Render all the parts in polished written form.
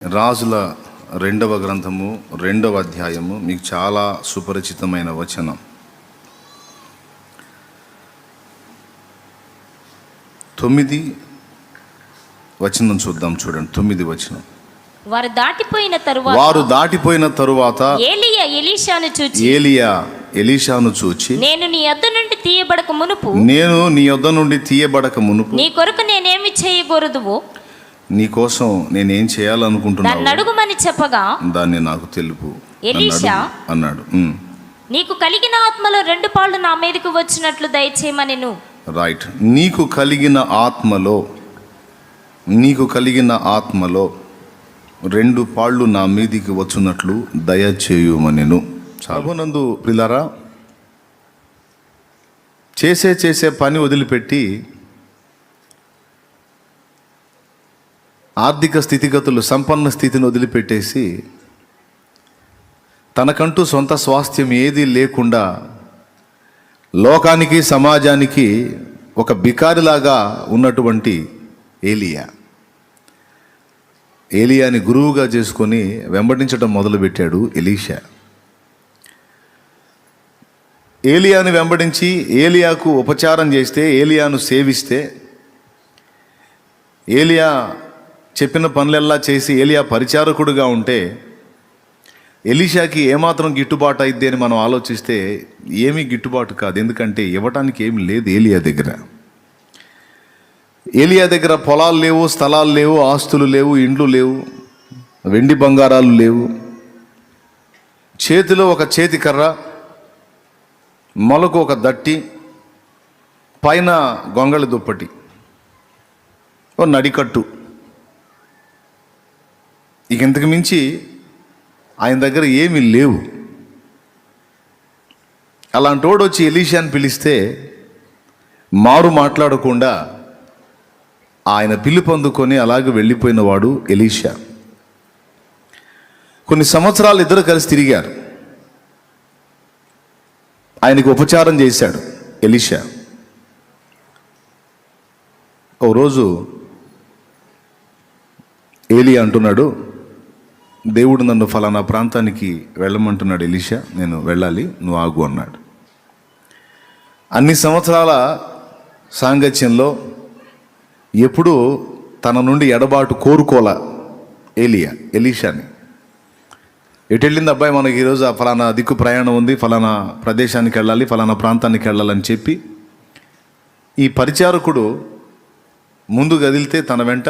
రాజుల రెండవ గ్రంథము 2వ అధ్యాయము మీకు చాలా సుపరిచితమైన వచనం. 9 వచనం చూద్దాం. చూడండి 9 వచనం. వారు దాటిపోయిన తరువాత ఏలియా ఎలీషాను చూచి నేను నీ యొద్ద నుండి తీయబడక మునుపు నీ కొరకు నేనేమి చేయకూడదువో నీ కోసం నేనేం చేయాలనుకుంటున్నాను అడుగుమని చెప్పగా దాన్ని నాకు తెలుపు ఎలీషా అన్నాడు. నీకు కలిగిన ఆత్మలో 2 పాళ్ళు నా మీదకు వచ్చినట్లు దయచేయమనెను. రైట్. నీకు కలిగిన ఆత్మలో 2 పాళ్ళు నా మీదికి వచ్చున్నట్లు దయచేయుమనెను. ప్రభునందు ప్రియులారా, చేసే పని వదిలిపెట్టి ఆర్థిక స్థితిగతులు, సంపన్న స్థితిని వదిలిపెట్టేసి తనకంటూ సొంత స్వాస్థ్యం ఏదీ లేకుండా లోకానికి సమాజానికి ఒక బికారిలాగా ఉన్నటువంటి ఏలియాని గురువుగా చేసుకొని వెంబడించడం మొదలుపెట్టాడు ఎలీషా. ఏలియాని వెంబడించి ఏలియాకు ఉపచారం చేస్తే, ఏలియాను సేవిస్తే, ఏలియా చెప్పిన పనులెల్లా చేసి ఏలియా పరిచారకుడుగా ఉంటే ఎలీషాకి ఏమాత్రం గిట్టుబాటు అయిద్ది అని మనం ఆలోచిస్తే ఏమీ గిట్టుబాటు కాదు. ఎందుకంటే ఇవ్వటానికి ఏమి లేదు ఏలియా దగ్గర పొలాలు లేవు, స్థలాలు లేవు, ఆస్తులు లేవు, ఇండ్లు లేవు, వెండి బంగారాలు లేవు. చేతిలో ఒక చేతి కర్ర, మొలకు ఒక దట్టి, పైన గొంగళి దుప్పటి, ఓ నడికట్టు. ఇక ఇంతకు మించి ఆయన దగ్గర ఏమీ లేవు. అలాంటి వాడు వచ్చి ఎలీషాని పిలిస్తే మారు మాట్లాడకుండా ఆయన పిలుపు అందుకొని అలాగే వెళ్ళిపోయిన వాడు ఎలీషా. కొన్ని సంవత్సరాలు ఇద్దరు కలిసి తిరిగారు. ఆయనకు ఉపచారం చేశాడు ఎలీషా. ఓ రోజు ఏలియా అంటున్నాడు, దేవుడు నన్ను ఫలానా ప్రాంతానికి వెళ్ళమంటున్నాడు ఎలీషా, నేను వెళ్ళాలి, నువ్వు ఆగు అన్నాడు. అన్ని సంవత్సరాల సాంగత్యంలో ఎప్పుడూ తన నుండి ఎడబాటు కోరుకోల ఎలీషాని. ఎటు వెళ్ళింది అబ్బాయి, మనకి ఈరోజు ఫలానా దిక్కు ప్రయాణం ఉంది, ఫలానా ప్రదేశానికి వెళ్ళాలి, ఫలానా ప్రాంతానికి వెళ్ళాలని చెప్పి ఈ పరిచారకుడు ముందు కదిలితే తన వెంట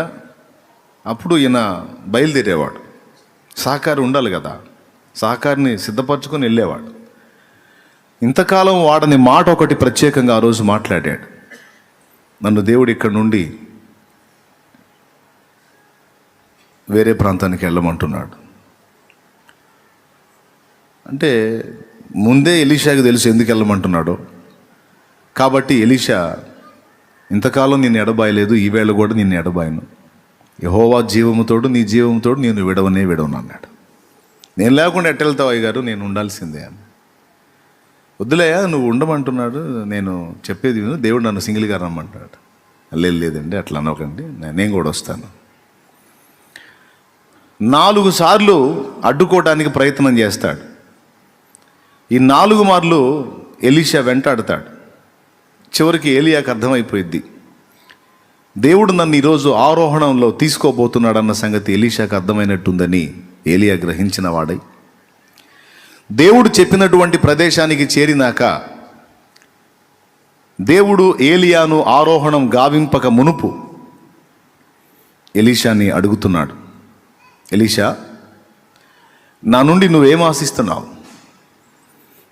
అప్పుడు ఈయన బయలుదేరేవాడు. సహకారి ఉండాలి కదా, సహకారిని సిద్ధపరచుకొని వెళ్ళేవాడు. ఇంతకాలం వాడని మాట ఒకటి ప్రత్యేకంగా ఆ రోజు మాట్లాడాడు. నన్ను దేవుడు ఇక్కడ నుండి వేరే ప్రాంతానికి వెళ్ళమంటున్నాడు. అంటే ముందే ఎలీషాకి తెలుసు ఎందుకు వెళ్ళమంటున్నాడో. కాబట్టి ఎలీషా, ఇంతకాలం నిన్ను ఎడబాయలేదు, ఈవేళ కూడా నిన్ను ఎడబాయను. యెహోవా జీవముతోడు, నీ జీవముతోడు నేను విడవను అన్నాడు. నేను లేకుండా ఎట్టెళ్తావు అయ్యగారు, నేను ఉండాల్సిందే అని. వద్దులేయా, నువ్వు ఉండమంటున్నాడు, నేను చెప్పేది విను, దేవుడు నన్ను సింగిల్గా రమ్మంటాడు. లేదండి అట్లా అనకండి, నేను కూడా వస్తాను. 4 సార్లు అడ్డుకోవడానికి ప్రయత్నం చేస్తాడు. ఈ 4 మార్లు ఎలీషా వెంటాడతాడు. చివరికి ఏలియాకు అర్థమైపోయింది, దేవుడు నన్ను ఈరోజు ఆరోహణంలో తీసుకోబోతున్నాడన్న సంగతి ఎలీషాకు అర్థమైనట్టుందని ఏలియా గ్రహించిన వాడై దేవుడు చెప్పినటువంటి ప్రదేశానికి చేరినాక దేవుడు ఏలియాను ఆరోహణం గావింపక మునుపు ఎలీషాని అడుగుతున్నాడు, ఎలీషా, నా నుండి నువ్వేం ఆశిస్తున్నావు?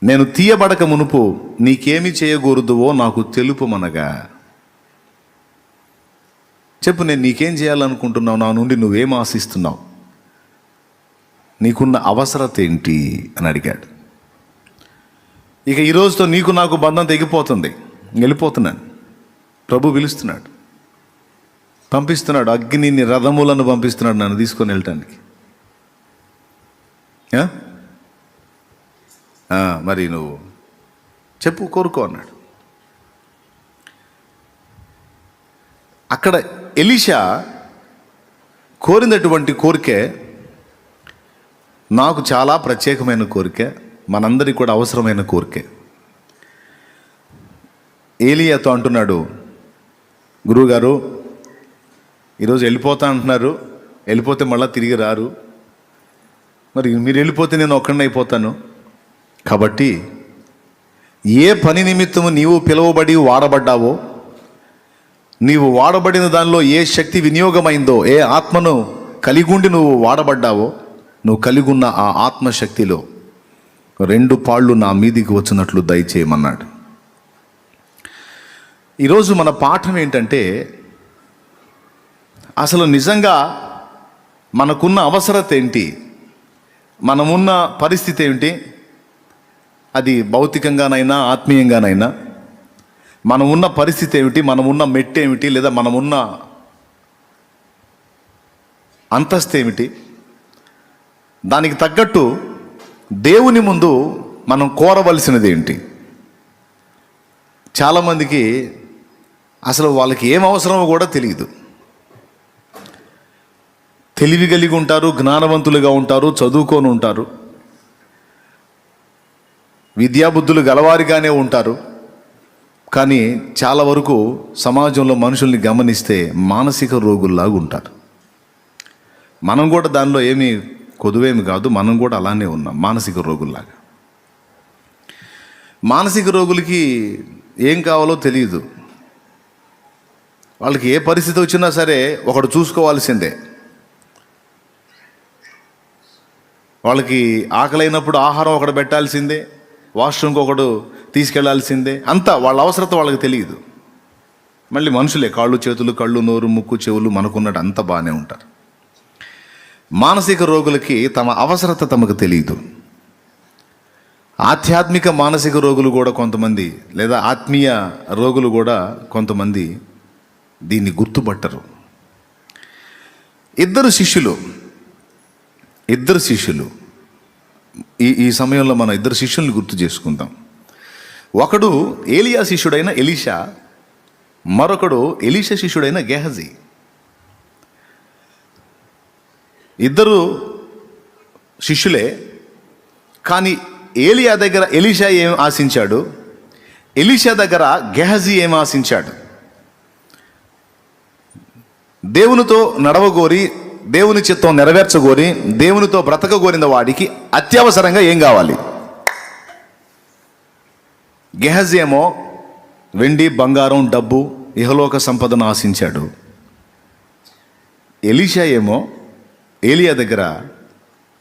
నేను తీయబడక మునుపు నీకేమి చేయకూడదువో నాకు తెలుపుమనగా. చెప్పు, నేను నీకేం చేయాలనుకుంటున్నావు? నా నుండి నువ్వేం ఆశిస్తున్నావు? నీకున్న అవసరత ఏంటి అని అడిగాడు. ఇక ఈరోజుతో నీకు నాకు బంధం తెగిపోతుంది, వెళ్ళిపోతున్నాను. ప్రభు పిలుస్తున్నాడు, పంపిస్తున్నాడు, అగ్నిని రథములను పంపిస్తున్నాడు నన్ను తీసుకొని వెళ్ళటానికి. మరి నువ్వు చెప్పు, కోరుకో అన్నాడు. అక్కడ ఎలీషా కోరినటువంటి కోరికే నాకు చాలా ప్రత్యేకమైన కోరిక, మనందరికీ కూడా అవసరమైన కోరికే. ఏలియాతో అంటున్నాడు, గురువుగారు ఈరోజు వెళ్ళిపోతా అంటున్నారు, వెళ్ళిపోతే మళ్ళీ తిరిగి రారు, మరి మీరు వెళ్ళిపోతే నేను ఒక్కడిని అయిపోతాను. కాబట్టి ఏ పని నిమిత్తము నీవు పిలువబడి వాడబడ్డావో, నీవు వాడబడిన దానిలో ఏ శక్తి వినియోగమైందో, ఏ ఆత్మను కలిగుండి నువ్వు వాడబడ్డావో, నువ్వు కలిగి ఉన్న ఆ ఆత్మశక్తిలో 2 పాళ్ళు నా మీదికి వచ్చినట్లు దయచేయమన్నాడు. ఈరోజు మన పాఠం ఏంటంటే, అసలు నిజంగా మనకున్న అవసరత ఏంటి, మనమున్న పరిస్థితి ఏమిటి, అది భౌతికంగానైనా ఆత్మీయంగానైనా మనం ఉన్న పరిస్థితి ఏమిటి, మనమున్న మెట్టు ఏమిటి, లేదా మనమున్న అంతస్తు ఏమిటి, దానికి తగ్గట్టు దేవుని ముందు మనం కోరవలసినది ఏంటి. చాలామందికి అసలు వాళ్ళకి ఏం అవసరమో కూడా తెలియదు. తెలివి కలిగి ఉంటారు, జ్ఞానవంతులుగా ఉంటారు, చదువుకొని ఉంటారు, విద్యాబుద్ధులు గలవారిగానే ఉంటారు. కానీ చాలా వరకు సమాజంలో మనుషుల్ని గమనిస్తే మానసిక రోగుల్లాగా ఉంటారు. మనం కూడా దానిలో ఏమీ కొదువేమి కాదు, మనం కూడా అలానే ఉన్నాం మానసిక రోగుల్లాగా. మానసిక రోగులకి ఏం కావాలో తెలియదు. వాళ్ళకి ఏ పరిస్థితి వచ్చినా సరే ఒకడు చూసుకోవాల్సిందే. వాళ్ళకి ఆకలైనప్పుడు ఆహారం ఒకడు పెట్టాల్సిందే, వాష్రూమ్కి ఒకడు తీసుకెళ్లాల్సిందే. అంతా వాళ్ళ అవసరత వాళ్ళకి తెలియదు. మళ్ళీ మనుషులే, కాళ్ళు చేతులు, కళ్ళు నోరు ముక్కు చెవులు మనకున్నట్టు అంత బాగానే ఉంటారు. మానసిక రోగులకి తమ అవసరత తమకు తెలియదు. ఆధ్యాత్మిక మానసిక రోగులు కూడా కొంతమంది, లేదా ఆత్మీయ రోగులు కూడా కొంతమంది దీన్ని గుర్తుపట్టరు. ఇద్దరు శిష్యులు ఈ సమయంలో మనం 2 శిష్యుల్ని గుర్తు చేసుకుందాం. ఒకడు ఏలియా శిష్యుడైన ఎలీషా, మరొకడు ఎలీషా శిష్యుడైన గెహజీ. ఇద్దరు శిష్యులే, కానీ ఏలియా దగ్గర ఎలీషా ఏం ఆశించాడు, ఎలీషా దగ్గర గెహజీ ఏం ఆశించాడు. దేవునితో నడవగోరి, దేవుని చిత్తం నెరవేర్చగోరి, దేవునితో బ్రతకగోరిన వాడికి అత్యవసరంగా ఏం కావాలి? గెహజీ ఏమో వెండి బంగారం డబ్బు ఇహలోక సంపదను ఆశించాడు. ఎలీషా ఏమో ఏలియా దగ్గర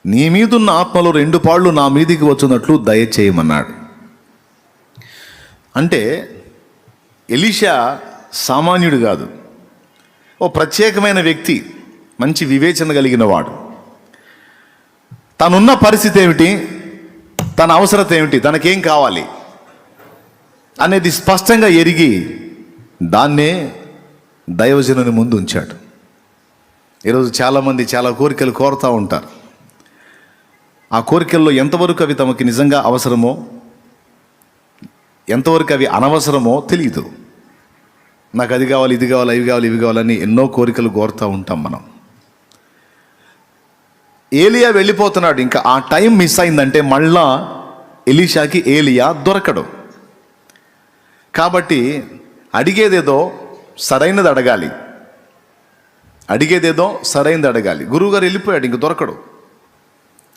నీ మీదున్న ఆత్మలో 2 పాళ్ళు నా మీదికి వచ్చినట్లు దయచేయమన్నాడు. అంటే ఎలీషా సామాన్యుడు కాదు, ఓ ప్రత్యేకమైన వ్యక్తి, మంచి వివేచన కలిగిన వాడు. తనున్న పరిస్థితి ఏమిటి, తన అవసరత ఏమిటి, తనకేం కావాలి అనేది స్పష్టంగా ఎరిగి దాన్నే దైవజనుని ముందు ఉంచాడు. ఈరోజు చాలామంది చాలా కోరికలు కోరుతూ ఉంటారు. ఆ కోరికల్లో ఎంతవరకు అవి తమకి నిజంగా అవసరమో, ఎంతవరకు అవి అనవసరమో తెలియదు. నాకు అది కావాలి, ఇది కావాలి, ఇవి కావాలి, ఇవి కావాలని ఎన్నో కోరికలు కోరుతూ ఉంటాం మనం. ఏలియా వెళ్ళిపోతున్నాడు, ఇంకా ఆ టైం మిస్ అయిందంటే మళ్ళా ఎలీషాకి ఏలియా దొరకడు. కాబట్టి అడిగేదేదో సరైనది అడగాలి, గురువుగారు వెళ్ళిపోయాడు, ఇంక దొరకడు.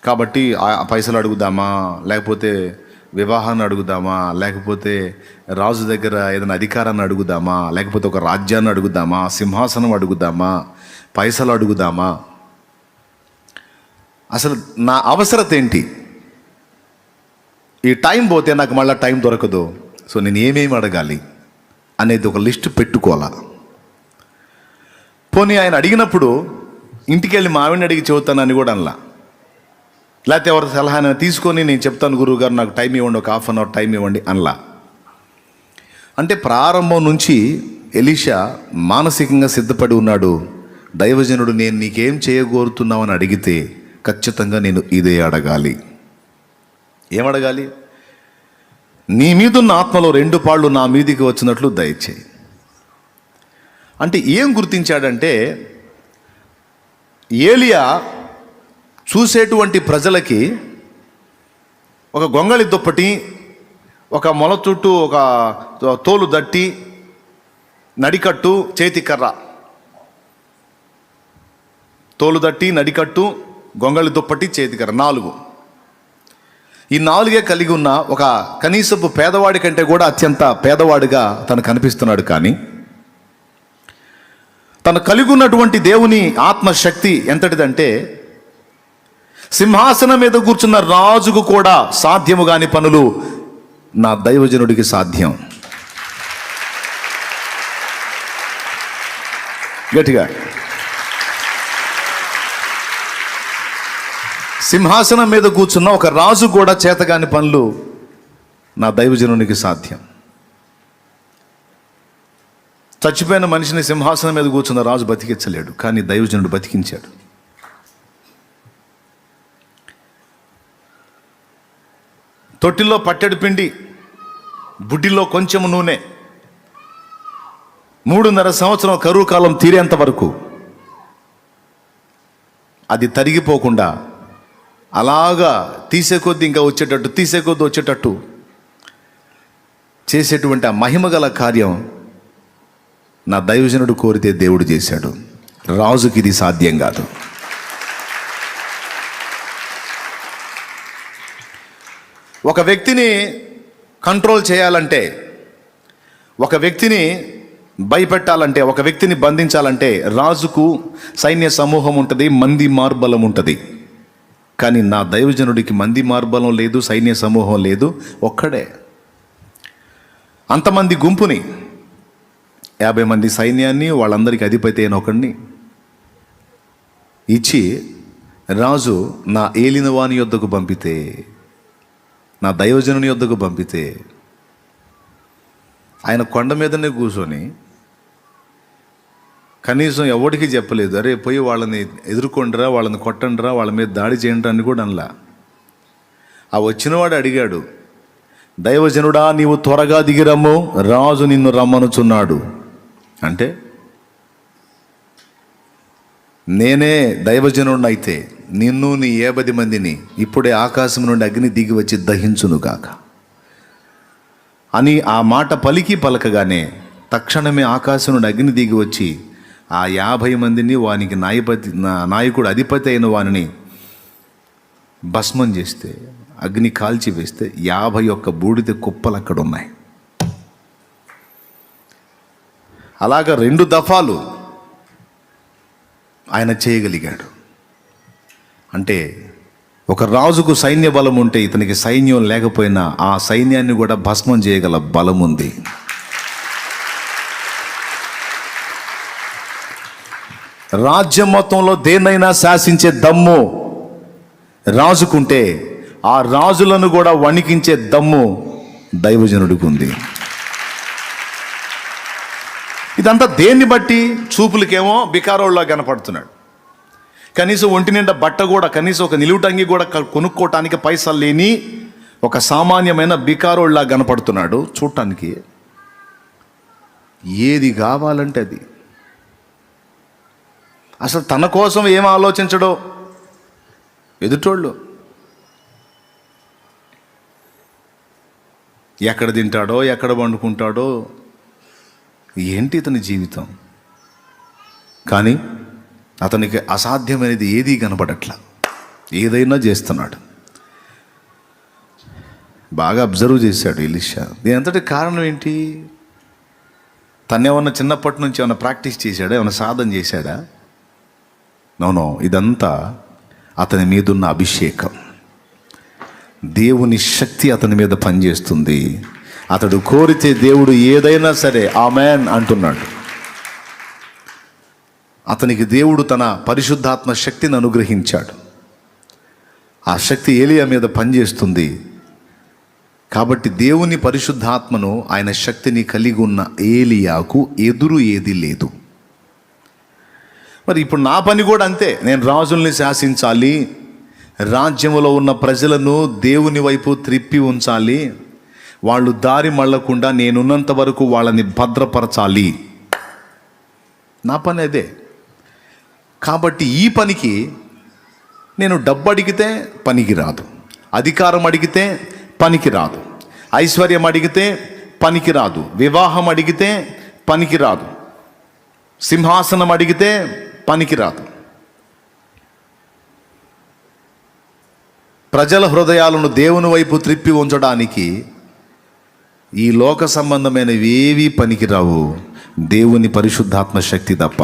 కాబట్టి ఆ పైసలు అడుగుదామా, లేకపోతే వివాహాన్ని అడుగుదామా, లేకపోతే రాజు దగ్గర ఏదైనా అధికారాన్ని అడుగుదామా, లేకపోతే ఒక రాజ్యాన్ని అడుగుదామా, సింహాసనం అడుగుదామా, పైసలు అడుగుదామా, అసలు నా అవసరత ఏంటి? ఈ టైం పోతే నాకు మళ్ళీ టైం దొరకదు, సో నేను ఏమేమి అడగాలి అనేది ఒక లిస్ట్ పెట్టుకోవాలా. పోనీ ఆయన అడిగినప్పుడు ఇంటికి వెళ్ళి మావిని అడిగి చెబుతానని కూడా అనలా, లేకపోతే ఎవరి సలహా తీసుకొని నేను చెప్తాను గురువుగారు నాకు టైం ఇవ్వండి, ఒక ½ అవర్ టైం ఇవ్వండి అనలా. అంటే ప్రారంభం నుంచి ఎలీషా మానసికంగా సిద్ధపడి ఉన్నాడు. దైవజనుడు నేను నీకేం చేయగోరుతున్నావు అని అడిగితే ఖచ్చితంగా నేను ఇదే అడగాలి. ఏమడగాలి? నీ మీదున్న ఆత్మలో 2 పాళ్ళు నా మీదికి వచ్చినట్లు దయచేయి. అంటే ఏం గుర్తించాడంటే, ఏలియా చూసేటువంటి ప్రజలకి ఒక గొంగళి దుప్పటి, ఒక మొల చుట్టూ ఒక తోలు దట్టి, నడికట్టు, చేతి కర్ర, తోలు దట్టి, నడికట్టు, గొంగళి దుప్పటి, చేతి కర్ర, 4. ఈ 4 కలిగి ఉన్న ఒక కనీసపు పేదవాడి కంటే కూడా అత్యంత పేదవాడిగా తను కనిపిస్తున్నాడు. కానీ తను కలిగి ఉన్నటువంటి దేవుని ఆత్మశక్తి ఎంతటిదంటే సింహాసనం మీద కూర్చున్న రాజుకు కూడా సాధ్యము కాని పనులు నా దైవజనుడికి సాధ్యం. గట్టిగా, సింహాసనం మీద కూర్చున్న ఒక రాజు కూడా చేతగాని పనులు నా దైవజనునికి సాధ్యం. చచ్చిపోయిన మనిషిని సింహాసనం మీద కూర్చున్న రాజు బతికించలేడు, కానీ దైవజనుడు బతికించాడు. తొట్టిలో పట్టెడు పిండి, బుడ్డిలో కొంచెం నూనె, 3.5 సంవత్సరం కరువు కాలం తీరేంత వరకు అది తరిగిపోకుండా అలాగా తీసే కొద్దీ ఇంకా వచ్చేటట్టు, తీసే కొద్దీ వచ్చేటట్టు చేసేటువంటి ఆ మహిమగల కార్యం నా దైవజనుడు కోరితే దేవుడు చేశాడు. రాజుకి ఇది సాధ్యం కాదు. ఒక వ్యక్తిని కంట్రోల్ చేయాలంటే, ఒక వ్యక్తిని భయపెట్టాలంటే, ఒక వ్యక్తిని బంధించాలంటే రాజుకు సైన్య సమూహం ఉంటుంది, మంది మార్బలం ఉంటుంది. కానీ నా దైవజనుడికి మంది మార్బలం లేదు, సైన్య సమూహం లేదు, ఒక్కడే. అంతమంది గుంపుని, 50 మంది సైన్యాన్ని, వాళ్ళందరికీ అధిపతి అయిన ఒకడిని ఇచ్చి రాజు నా ఏలినవాని యొద్దకు పంపితే, నా దైవజనుని యొద్దకు పంపితే, ఆయన కొండ మీదనే కూర్చొని కనీసం ఎవరికి చెప్పలేదు, అరే పోయి వాళ్ళని ఎదుర్కొండిరా, వాళ్ళని కొట్టండిరా, వాళ్ళ మీద దాడి చేయండి అని కూడా అనలా. ఆ వచ్చినవాడు అడిగాడు, దైవజనుడా నీవు త్వరగా దిగిరమ్ము, రాజు నిన్ను రమ్మనుచున్నాడు. అంటే నేనే దైవజనుడిని అయితే నిన్ను నీ 50 మందిని ఇప్పుడే ఆకాశం నుండి అగ్ని దిగి వచ్చి దహించునుగాక అని ఆ మాట పలకగానే తక్షణమే ఆకాశం నుండి అగ్ని దిగి వచ్చి ఆ 50 మందిని, వానికి నాయకుడు అధిపతి అయిన వానిని భస్మం చేస్తే, అగ్ని కాల్చి వేస్తే 51 బూడిద కుప్పలు అక్కడ ఉన్నాయి. అలాగా 2 దఫాలు ఆయన చేయగలిగాడు. అంటే ఒక రాజుకు సైన్య బలం ఉంటే ఇతనికి సైన్యం లేకపోయినా ఆ సైన్యాన్ని కూడా భస్మం చేయగల బలం ఉంది. రాజ్యం మొత్తంలో దేన్నైనా శాసించే దమ్ము రాజుకుంటే ఆ రాజులను కూడా వణికించే దమ్ము దైవజనుడికి ఉంది. ఇదంతా దేన్ని బట్టి? చూపులకేమో బికారోళ్ళ కనపడుతున్నాడు, కనీసం ఒంటి నిండా బట్ట కూడా, కనీసం ఒక నిలువుటంగి కూడా కొనుక్కోవటానికి పైసలు లేని ఒక సామాన్యమైన బికారోళ్ళ కనపడుతున్నాడు. చూడటానికి ఏది కావాలంటే అది. అసలు తన కోసం ఏం ఆలోచించడో ఎదుటోళ్ళు, ఎక్కడ తింటాడో, ఎక్కడ వండుకుంటాడో, ఏంటి ఇతని జీవితం. కానీ అతనికి అసాధ్యమైనది ఏదీ కనపడట్లా, ఏదైనా చేస్తున్నాడు. బాగా అబ్జర్వ్ చేశాడు ఎలీషా. దీని అంతటి కారణం ఏంటి? తనేమన్నా చిన్నప్పటి నుంచి ఏమైనా ప్రాక్టీస్ చేశాడా, ఏమైనా సాధన చేశాడా? నో, ఇదంతా అతని మీదున్న అభిషేకం. దేవుని శక్తి అతని మీద పనిచేస్తుంది. అతడు కోరితే దేవుడు ఏదైనా సరే ఆమెన్ అంటున్నాడు. అతనికి దేవుడు తన పరిశుద్ధాత్మ శక్తిని అనుగ్రహించాడు. ఆ శక్తి ఏలియా మీద పనిచేస్తుంది. కాబట్టి దేవుని పరిశుద్ధాత్మను, ఆయన శక్తిని కలిగి ఉన్న ఏలియాకు ఎదురు ఏది లేదు. మరి ఇప్పుడు నా పని కూడా అంతే. నేను రాజుల్ని శాసించాలి, రాజ్యములో ఉన్న ప్రజలను దేవుని వైపు త్రిప్పి ఉంచాలి, వాళ్ళు దారి మళ్ళకుండా నేనున్నంత వరకు వాళ్ళని భద్రపరచాలి. నా పని అదే. కాబట్టి ఈ పనికి నేను డబ్బు అడిగితే పనికి రాదు, అధికారం అడిగితే పనికి రాదు, ఐశ్వర్యం అడిగితే పనికి రాదు, వివాహం అడిగితే పనికి రాదు, సింహాసనం అడిగితే పనికి రాదు. ప్రజల హృదయాలను దేవుని వైపు త్రిప్పి ఉంచడానికి ఈ లోక సంబంధమైనవి ఏవీ పనికిరావు, దేవుని పరిశుద్ధాత్మ శక్తి తప్ప.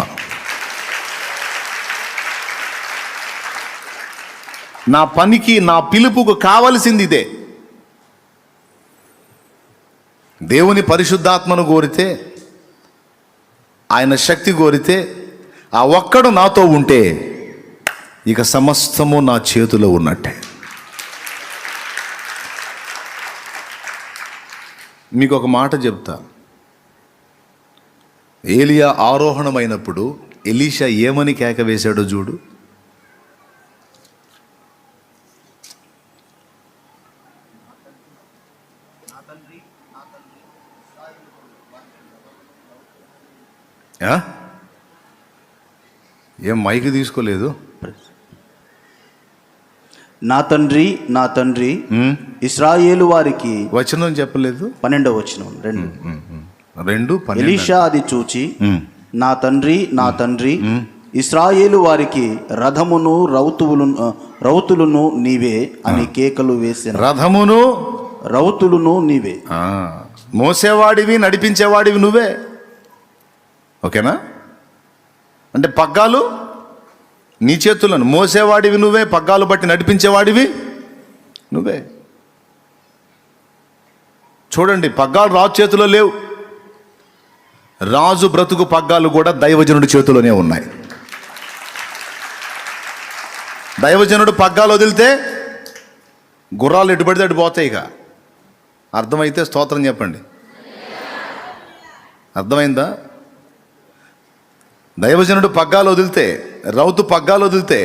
నా పనికి, నా పిలుపుకు కావలసింది ఇదే. దేవుని పరిశుద్ధాత్మను కోరితే, ఆయన శక్తి కోరితే, ఆ ఒక్కడు నాతో ఉంటే ఇక సమస్తము నా చేతిలో ఉన్నట్టే. మీకు ఒక మాట చెప్తా. ఏలియా ఆరోహణమైనప్పుడు ఎలీషా ఏమని కేక వేశాడో చూడు. ఏం మైక్ తీసుకోలేదు? నా తండ్రి, నా తండ్రి, ఇశ్రాయేలు వారికి. వచనం చెప్పలేదు. 12వ వచనం 2. ఎలీషా అది చూచి, నా తండ్రి, నా తండ్రి, ఇశ్రాయేలు వారికి రథమును రౌతులను నీవే అని కేకలు వేసిన. రథమును రౌతులను నీవే. మోసేవాడివి, నడిపించేవాడివి నువ్వే. ఓకేనా? అంటే పగ్గాలు నీ చేతులను, మోసేవాడివి నువ్వే, పగ్గాలు బట్టి నడిపించేవాడివి నువ్వే. చూడండి, పగ్గాలు రాజు చేతిలో లేవు. రాజు బ్రతుకు పగ్గాలు కూడా దైవజనుడి చేతిలోనే ఉన్నాయి. దైవజనుడు పగ్గాలు వదిలితే గుర్రాలు ఎటు పడితే అటు పోతాయి. ఇక అర్థమైతే స్తోత్రం చెప్పండి. అర్థమైందా? దైవజనుడు పగ్గాలు వదిలితే, రౌతు పగ్గాలు వదిలితే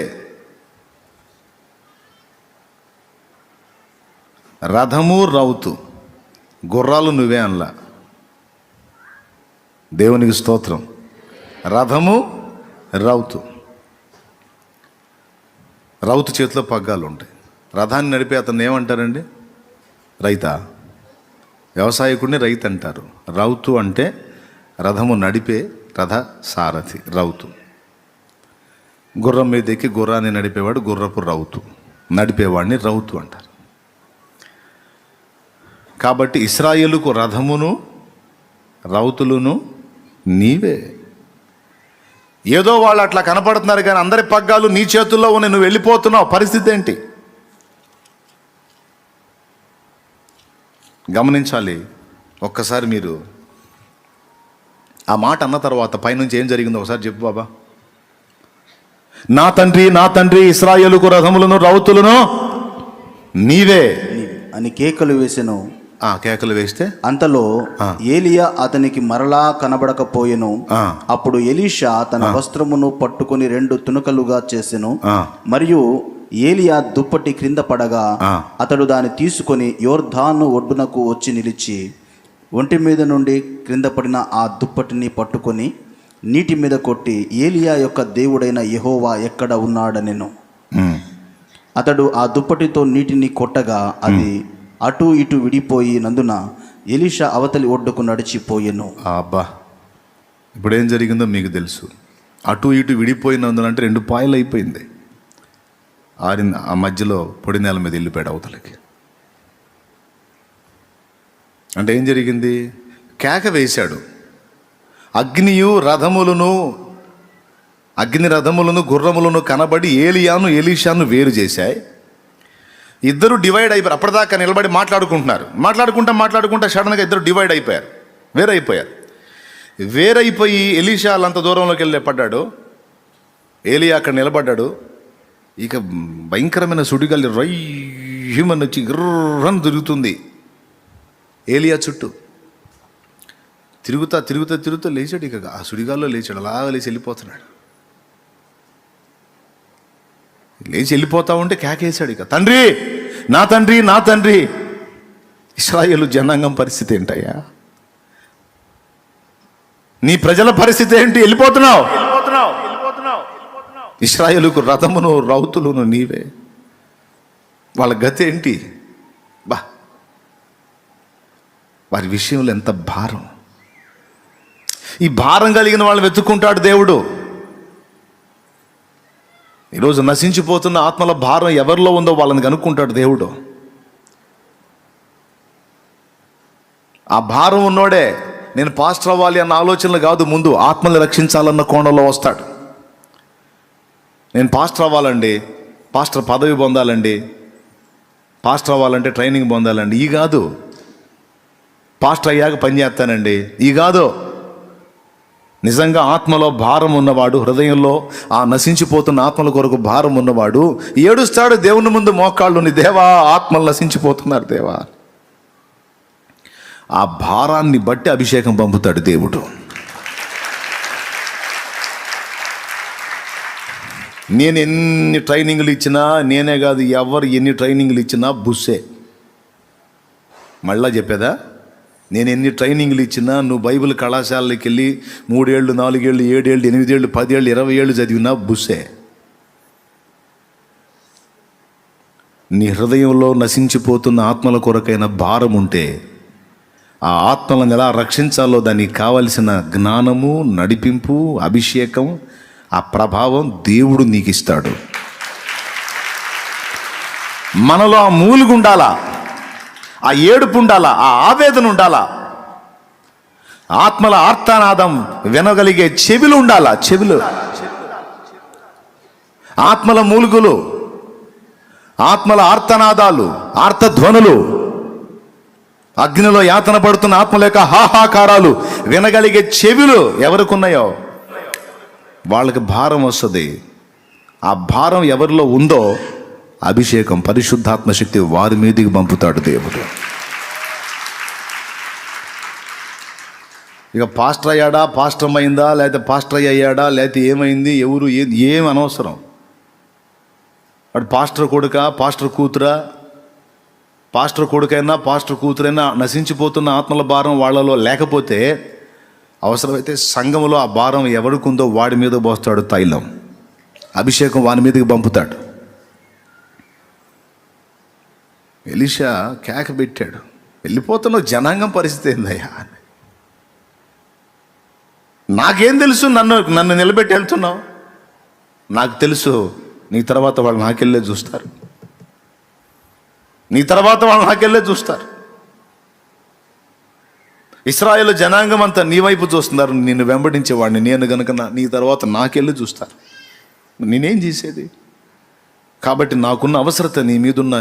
రథము రౌతు, గుర్రాలు నువ్వే అనలా. దేవునికి స్తోత్రం. రథము రౌతు, రౌతు చేతిలో పగ్గాలు ఉంటాయి. రథాన్ని నడిపే అతను ఏమంటారండి? రైతా? వ్యవసాయకుడిని రైతు అంటారు. రౌతు అంటే రథము నడిపే రథ సారథి, రౌతు. గుర్రం మీద ఎక్కి గుర్రాన్ని నడిపేవాడు గుర్రపు రౌతు, నడిపేవాడిని రౌతు అంటారు. కాబట్టి ఇశ్రాయేలుకు రథమును రౌతులను నీవే. ఏదో వాళ్ళు అట్లా కనపడుతున్నారు కానీ అందరి పగ్గాలు నీ చేతుల్లో ఉన్నాయి. నువ్వు వెళ్ళిపోతున్నావు. పరిస్థితి ఏంటి గమనించాలి. ఒక్కసారి మీరు ఆ మాట అన్న తర్వాత పైనుంచి ఏం జరిగిందో ఒకసారి చెప్పు బాబా. నా తండ్రి, నా తండ్రి, ఇశ్రాయేలుకు రథములను రౌతులను నీవే అని కేకలు వేసెను. కేకలు వేస్తే అంతలో ఏలియా అతనికి మరలా కనబడకపోయెను. అప్పుడు ఎలీషా తన వస్త్రమును పట్టుకుని 2 తునకలుగా చేసెను. మరియు ఏలియా దుప్పటి క్రింద పడగా అతడు దాన్ని తీసుకొని యోర్దాను ఒడ్డునకు వచ్చి నిలిచి ఒంటి మీద నుండి క్రింద పడిన ఆ దుప్పటిని పట్టుకొని నీటి మీద కొట్టి, ఏలియా యొక్క దేవుడైన యెహోవా ఎక్కడ ఉన్నాడనెను. అతడు ఆ దుప్పటితో నీటిని కొట్టగా అది అటు ఇటు విడిపోయి నందున ఎలీషా అవతలి ఒడ్డుకు నడిచిపోయెను. అబ్బా, ఇప్పుడు ఏం జరిగిందో మీకు తెలుసు. అటు ఇటు విడిపోయినందున అంటే 2 పాయలు అయిపోయింది. ఆ మధ్యలో పొడి నేల మీద వెళ్ళిపోయాడు అవతలకి. అంటే ఏం జరిగింది? కేక వేశాడు. అగ్ని రథములను గుర్రములను కనబడి ఏలియాను ఎలీషాను వేరు చేశాయి. ఇద్దరు డివైడ్ అయిపోయారు. అప్పటిదాకా నిలబడి మాట్లాడుకుంటా సడన్గా ఇద్దరు డివైడ్ అయిపోయారు, వేరైపోయి ఎలీషా అంత దూరంలోకి వెళ్ళి పడ్డాడు. ఏలియా అక్కడ నిలబడ్డాడు. ఇక భయంకరమైన సుడిగాలి రయ్యమని వచ్చి గిర్రని తిరుగుతుంది ఏలియా చుట్టూ. తిరుగుతా లేచాడు. ఇక ఆ సుడిగాల్లో లేచాడు. అలాగా లేచి వెళ్ళిపోతున్నాడు. లేచి వెళ్ళిపోతా ఉంటే కేకేశాడు. ఇక తండ్రి, నా తండ్రి, నా తండ్రి. ఇశ్రాయేలు జనాంగం పరిస్థితి ఏంటయ్యా? నీ ప్రజల పరిస్థితి ఏంటి? వెళ్ళిపోతున్నావు. ఇశ్రాయేలుకు రథమును రౌతులను నీవే. వాళ్ళ గతి ఏంటి? వారి విషయంలో ఎంత భారం. ఈ భారం కలిగిన వాళ్ళని వెతుక్కుంటాడు దేవుడు. ఈరోజు నశించిపోతున్న ఆత్మల భారం ఎవరిలో ఉందో వాళ్ళని కనుక్కుంటాడు దేవుడు. ఆ భారం ఉన్నోడే నేను పాస్టర్ అవ్వాలి అన్న ఆలోచనలు కాదు, ముందు ఆత్మని రక్షించాలన్న కోణంలో వస్తాడు. నేను పాస్టర్ అవ్వాలండి, పాస్టర్ పదవి పొందాలండి, పాస్టర్ అవ్వాలంటే ట్రైనింగ్ పొందాలండి, ఈ కాదు. పాస్టర్ అయ్యాక పని చేస్తానండి, ఈ కాదు. నిజంగా ఆత్మలో భారం ఉన్నవాడు, హృదయంలో ఆ నశించిపోతున్న ఆత్మల కొరకు భారం ఉన్నవాడు ఏడుస్తాడు దేవుని ముందు మోకాళ్ళుని, దేవా ఆత్మలు నశించిపోతున్నారు దేవా. ఆ భారాన్ని బట్టి అభిషేకం పంపుతాడు దేవుడు. నేను ఎన్ని ట్రైనింగ్లు ఇచ్చినా, నేనే కాదు ఎవరు ఎన్ని ట్రైనింగ్లు ఇచ్చినా బుస్సే. మళ్ళా చెప్పేదా, నేను ఎన్ని ట్రైనింగ్లు ఇచ్చినా, నువ్వు బైబిల్ కళాశాలకి వెళ్ళి 3 ఏళ్ళు 4 ఏళ్ళు 7 ఏళ్ళు 8 ఏళ్ళు 10 ఏళ్ళు 20 ఏళ్ళు చదివినా బుస్సే. నీ హృదయంలో నశించిపోతున్న ఆత్మల కొరకైన భారం ఉంటే, ఆ ఆత్మలను ఎలా రక్షించాలో దానికి కావలసిన జ్ఞానము, నడిపింపు, అభిషేకం, ఆ ప్రభావం దేవుడు నీకు ఇస్తాడు. మనలో ఆ మూలుగు ఉండాలా, ఆ ఏడుపు ఉండాలా, ఆ ఆవేదన ఉండాలా, ఆత్మల ఆర్తనాదం వినగలిగే చెవులు ఉండాలా. చెవులు, ఆత్మల మూలుగులు, ఆత్మల ఆర్తనాదాలు, ఆర్తధ్వనులు, అగ్నిలో యాతన పడుతున్న ఆత్మల యొక్క హాహాకారాలు వినగలిగే చెవులు ఎవరికి ఉన్నాయో వాళ్ళకి భారం వస్తుంది. ఆ భారం ఎవరిలో ఉందో అభిషేకం, పరిశుద్ధాత్మ శక్తి వారి మీదకి పంపుతాడు దేవుడు. ఇక పాస్టర్ అయ్యాడా, పాస్టర్ అయిందా, లేకపోతే పాస్టర్ అయ్యాడా, లేకపోతే ఏమైంది, ఎవరు ఏం అనవసరం. వాడు పాస్టర్ కొడుకా, పాస్టర్ కూతురా, పాస్టర్ కొడుకైనా పాస్టర్ కూతురైనా నశించిపోతున్న ఆత్మల భారం వాళ్ళలో లేకపోతే, అవసరమైతే సంఘంలో ఆ భారం ఎవరికుందో వాడి మీద పోస్తాడు తైలం, అభిషేకం వాని మీదకి పంపుతాడు. ఎలీషా కేక పెట్టాడు, వెళ్ళిపోతున్నావు, జనాంగం పరిస్థితి ఏందయ్యా? నాకేం తెలుసు, నన్ను నిలబెట్టి వెళ్తున్నావు? నాకు తెలుసు నీ తర్వాత వాళ్ళు నాకెళ్ళే చూస్తారు, నీ తర్వాత వాళ్ళు నాకెళ్ళే చూస్తారు. ఇశ్రాయేలు జనాంగం అంతా నీ వైపు చూస్తున్నారు, నిన్ను వెంబడించేవాడిని నేను గనుక నీ తర్వాత నాకెళ్ళి చూస్తారు. నేనేం చేసేది? కాబట్టి నాకున్న అవసరత నీ మీదున్న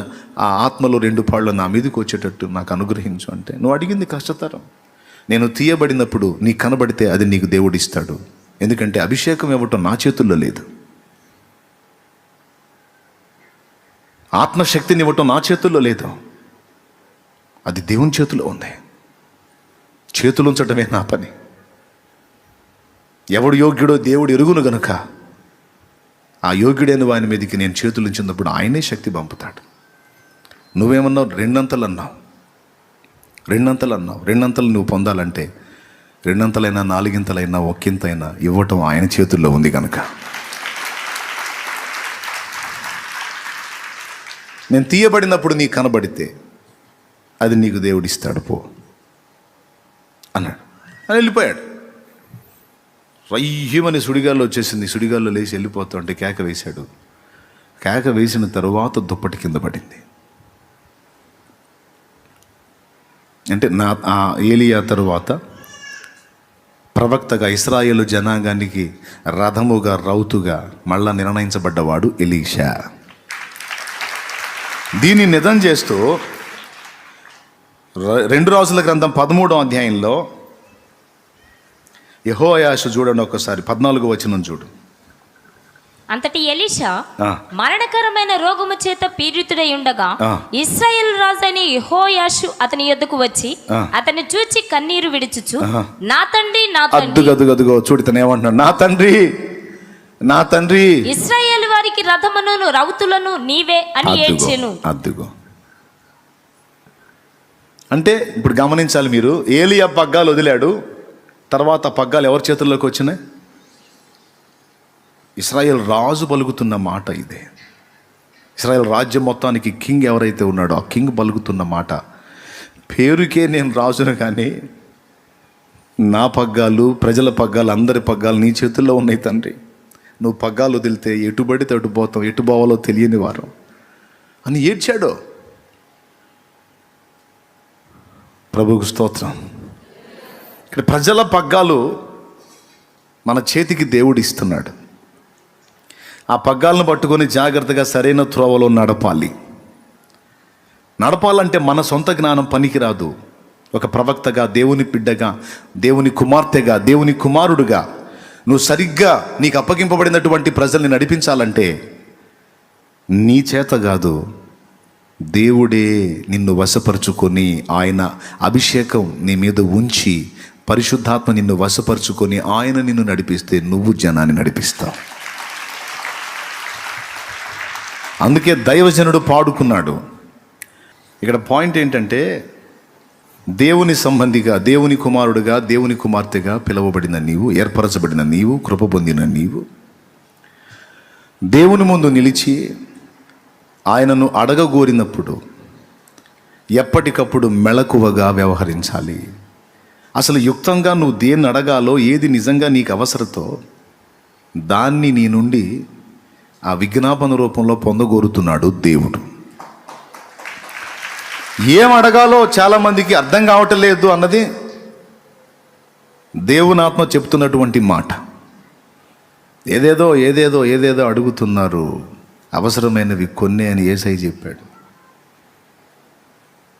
ఆ ఆత్మలో 2 పాళ్ళు నా మీదకి వచ్చేటట్టు నాకు అనుగ్రహించు అంటే, నువ్వు అడిగింది కష్టతరం. నేను తీయబడినప్పుడు నీకు కనబడితే అది నీకు దేవుడు ఇస్తాడు. ఎందుకంటే అభిషేకం ఇవ్వటం నా చేతుల్లో లేదు, ఆత్మశక్తిని ఇవ్వటం నా చేతుల్లో లేదు, అది దేవుని చేతిలో ఉంది. చేతులుంచటమే నా పని. ఎవడు యోగ్యుడో దేవుడు ఎరుగును గనుక ఆ యోగ్యుడైన వాని మీదకి నేను చేతులుంచినప్పుడు ఆయనే శక్తి పంపుతాడు. నువ్వేమన్నావు? 2 అంతలు అన్నావు. 2 అంతలు నువ్వు పొందాలంటే 2 అంతలైనా 4 ఇంతలైనా 1 ఇంతైనా ఇవ్వటం ఆయన చేతుల్లో ఉంది కనుక. నేను తీయబడినప్పుడు నీకు కనబడితే అది నీకు దేవుడిస్తాడు పో అన్నాడు. అని వెళ్ళిపోయాడు. రయ్యమని సుడిగాల్లో వచ్చేసింది. సుడిగాల్లో లేచి వెళ్ళిపోతుంటే కేక వేశాడు. కేక వేసిన తరువాత దుప్పటి కింద పడింది. అంటే ఆ ఏలియా తరువాత ప్రవక్తగా ఇశ్రాయేలు జనాంగానికి రథముగా, రౌతుగా మళ్ళా నిర్ణయించబడ్డవాడు ఎలీషా. దీన్ని నిజం చేస్తూ 2 రాజుల గ్రంథం 13వ అధ్యాయంలో యెహోయాషు చూడండి ఒకసారి, 14వ వచనం చూడు. అంతటి ఎలీషా మరణకరమైన రోగము చేత పీడితుడై ఉండగా ఇశ్రాయేలు రాజైన యెహోయాషు అతని యొద్దకు వచ్చి అతన్ని చూచి కన్నీరు విడిచుచు, నా తండ్రి నా తండ్రి. అదుగో చూడు, తను ఏమంటున్నాడు? నా తండ్రి నా తండ్రి, ఇశ్రాయేలు వారికి రథమును రౌతులను నీవే అని ఏడ్చెను. అద్దుగో అంటే ఇప్పుడు గమనించాలి మీరు. ఏలియా పగ్గాలు వదిలాడు, తర్వాత పగ్గాలు ఎవరి చేతుల్లోకి వచ్చినాయి? ఇశ్రాయేల్ రాజు పలుకుతున్న మాట ఇదే. ఇశ్రాయేల్ రాజ్యం మొత్తానికి కింగ్ ఎవరైతే ఉన్నాడో ఆ కింగ్ పలుకుతున్న మాట, పేరుకే నేను రాజును కానీ నా పగ్గాలు, ప్రజల పగ్గాలు, అందరి పగ్గాలు నీ చేతుల్లో ఉన్నాయి తండ్రి. నువ్వు పగ్గాలు వదిలితే ఎటుబడితే అటు పోతాం, ఎటు పోవాలో తెలియని వారు అని ఏడ్చాడు. ప్రభువుకు స్తోత్రం. ఇక్కడ ప్రజల పగ్గాలు మన చేతికి దేవుడు ఇస్తున్నాడు. ఆ పగ్గాలను పట్టుకొని జాగ్రత్తగా సరైన త్రోవలో నడపాలంటే మన సొంత జ్ఞానం పనికిరాదు. ఒక ప్రవక్తగా, దేవుని బిడ్డగా, దేవుని కుమార్తెగా, దేవుని కుమారుడుగా నువ్వు సరిగ్గా నీకు అప్పగింపబడినటువంటి ప్రజల్ని నడిపించాలంటే నీ చేత కాదు, దేవుడే నిన్ను వశపరుచుకొని, ఆయన అభిషేకం నీ మీద ఉంచి, పరిశుద్ధాత్మ నిన్ను వశపరుచుకొని ఆయన నిన్ను నడిపిస్తే నువ్వు జనాన్ని నడిపిస్తావు. అందుకే దైవజనుడు పాడుకున్నాడు. ఇక్కడ పాయింట్ ఏంటంటే, దేవుని సంబంధిగా, దేవుని కుమారుడుగా, దేవుని కుమార్తెగా పిలువబడిన నీవు, ఏర్పరచబడిన నీవు, కృప పొందిన నీవు దేవుని ముందు నిలిచి ఆయనను అడగగోరినప్పుడు ఎప్పటికప్పుడు మెళకువగా వ్యవహరించాలి. అసలు యుక్తంగా నువ్వు దేన్ని అడగాలో, ఏది నిజంగా నీకు అవసరతో దాన్ని నీ నుండి ఆ విజ్ఞాపన రూపంలో పొందగోరుతున్నాడు దేవుడు. ఏం అడగాలో చాలామందికి అర్థం కావటం లేదు అన్నది దేవుని ఆత్మ చెప్తున్నటువంటి మాట. ఏదేదో అడుగుతున్నారు, అవసరమైనవి కొన్ని అని యేసయ్య చెప్పాడు.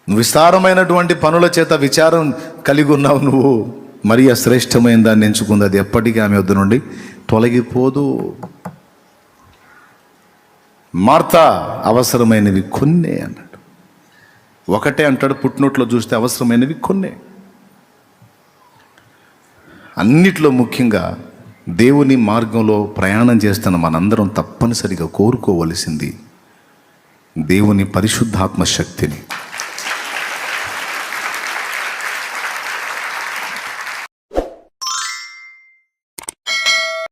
నువ్వు విస్తారమైనటువంటి పనుల చేత విచారం కలిగి ఉన్నావు. నువ్వు మరీ శ్రేష్టమైన దాన్ని ఎంచుకుంది, అది ఎప్పటికీ ఆమె వద్ద నుండి తొలగిపోదు. మార్తా అవసరమైనవి కొన్నే అన్నాడు. ఒకటే అంటాడు, పుట్టినోట్లో చూస్తే అవసరమైనవి కొన్నే. అన్నిట్లో ముఖ్యంగా దేవుని మార్గంలో ప్రయాణం చేస్తున్న మనందరం తప్పనిసరిగా కోరుకోవలసింది దేవుని పరిశుద్ధాత్మ శక్తిని.